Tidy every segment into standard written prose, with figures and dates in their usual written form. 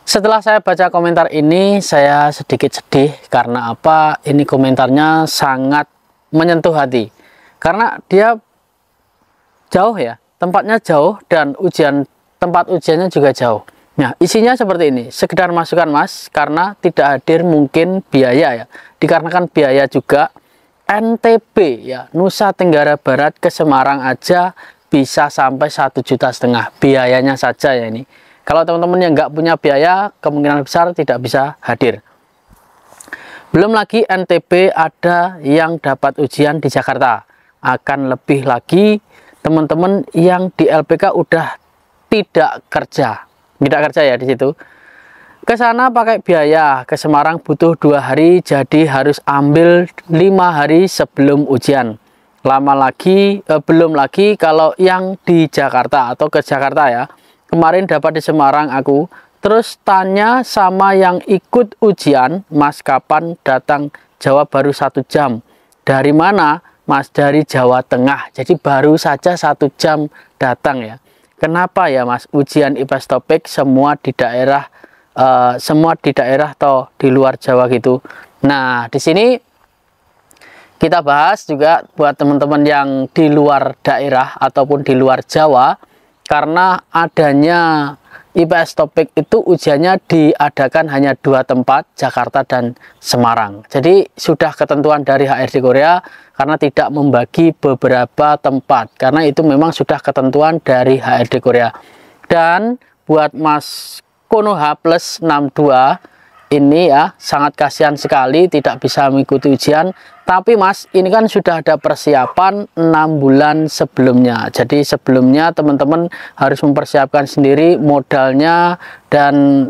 Setelah saya baca komentar ini, saya sedikit sedih karena apa? Ini komentarnya sangat menyentuh hati. Karena dia jauh ya, tempatnya jauh dan tempat ujiannya juga jauh. Nah, isinya seperti ini. Sekedar masukan Mas, karena tidak hadir mungkin biaya ya. Dikarenakan biaya juga NTB ya, Nusa Tenggara Barat ke Semarang aja bisa sampai 1,5 juta biayanya saja ya ini. Kalau teman-teman yang nggak punya biaya, kemungkinan besar tidak bisa hadir. Belum lagi NTB ada yang dapat ujian di Jakarta. Akan lebih lagi teman-teman yang di LPK udah tidak kerja ya di situ. Ke sana pakai biaya, ke Semarang butuh 2 hari, jadi harus ambil 5 hari sebelum ujian. Belum lagi kalau yang di Jakarta atau ke Jakarta ya. Kemarin dapat di Semarang aku, terus tanya sama yang ikut ujian, Mas kapan datang? Jawab baru 1 jam. Dari mana? Mas dari Jawa Tengah. Jadi baru saja 1 jam datang ya. Kenapa ya Mas? Ujian IPS topik semua di daerah atau di luar Jawa gitu. Nah, di sini kita bahas juga buat teman-teman yang di luar daerah ataupun di luar Jawa. Karena adanya IPS topik itu ujiannya diadakan hanya 2 tempat, Jakarta dan Semarang. Jadi sudah ketentuan dari HRD Korea karena tidak membagi beberapa tempat. Karena itu memang sudah ketentuan dari HRD Korea. Dan buat Mas Konoha plus 62 ini ya sangat kasihan sekali tidak bisa mengikuti ujian. Tapi Mas, ini kan sudah ada persiapan 6 bulan sebelumnya. Jadi sebelumnya teman-teman harus mempersiapkan sendiri modalnya, dan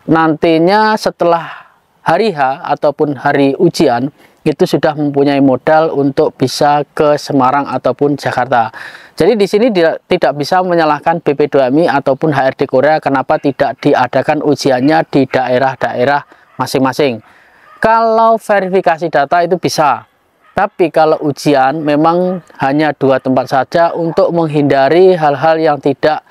nantinya setelah hari H ataupun hari ujian itu sudah mempunyai modal untuk bisa ke Semarang ataupun Jakarta. Jadi di sini tidak bisa menyalahkan BP2MI ataupun HRD Korea kenapa tidak diadakan ujiannya di daerah-daerah masing-masing. Kalau verifikasi data itu bisa, tapi kalau ujian memang hanya 2 tempat saja untuk menghindari hal-hal yang tidak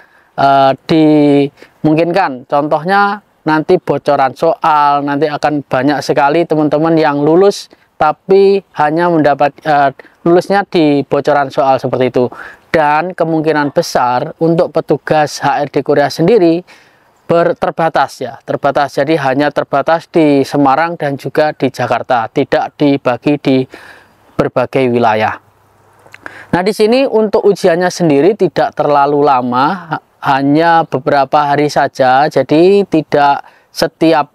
dimungkinkan. Contohnya nanti bocoran soal, nanti akan banyak sekali teman-teman yang lulus tapi hanya mendapat lulusnya di bocoran soal seperti itu. Dan kemungkinan besar untuk petugas HRD Korea sendiri terbatas ya, jadi hanya terbatas di Semarang dan juga di Jakarta, tidak dibagi di berbagai wilayah. Nah, di sini untuk ujiannya sendiri tidak terlalu lama, hanya beberapa hari saja, jadi tidak setiap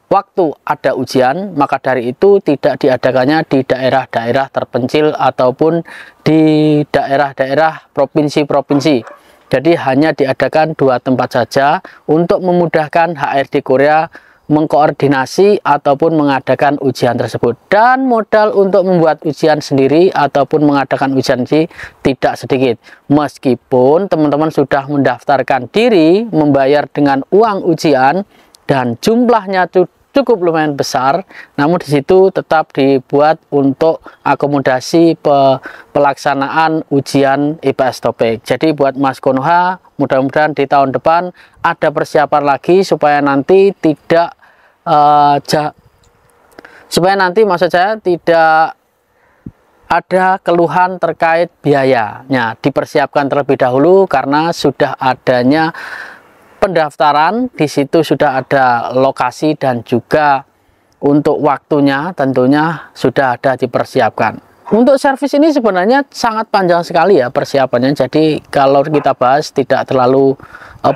waktu ada ujian, maka dari itu tidak diadakannya di daerah-daerah terpencil ataupun di daerah-daerah provinsi-provinsi. Jadi hanya diadakan 2 tempat saja untuk memudahkan HRD Korea mengkoordinasi ataupun mengadakan ujian tersebut. Dan modal untuk membuat ujian sendiri ataupun mengadakan ujian sendiri tidak sedikit. Meskipun teman-teman sudah mendaftarkan diri, membayar dengan uang ujian, dan jumlahnya cukup lumayan besar, namun di situ tetap dibuat untuk akomodasi pelaksanaan ujian IPS topik. Jadi buat Mas Konoha, mudah-mudahan di tahun depan ada persiapan lagi supaya nanti tidak maksud saya tidak ada keluhan terkait biayanya. Dipersiapkan terlebih dahulu karena sudah adanya pendaftaran, di situ sudah ada lokasi dan juga untuk waktunya tentunya sudah ada dipersiapkan. Untuk servis ini sebenarnya sangat panjang sekali ya persiapannya. Jadi kalau kita bahas tidak terlalu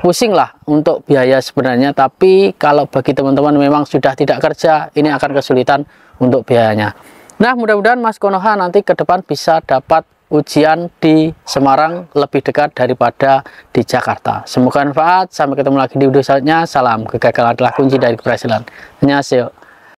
pusing lah untuk biaya sebenarnya. Tapi kalau bagi teman-teman memang sudah tidak kerja, ini akan kesulitan untuk biayanya. Nah, mudah-mudahan Mas Konoha nanti ke depan bisa dapat ujian di Semarang lebih dekat daripada di Jakarta. Semoga manfaat. Sampai ketemu lagi di video selanjutnya. Salam, kegagalan adalah kunci dari keberhasilan. Annyeonghaseyo.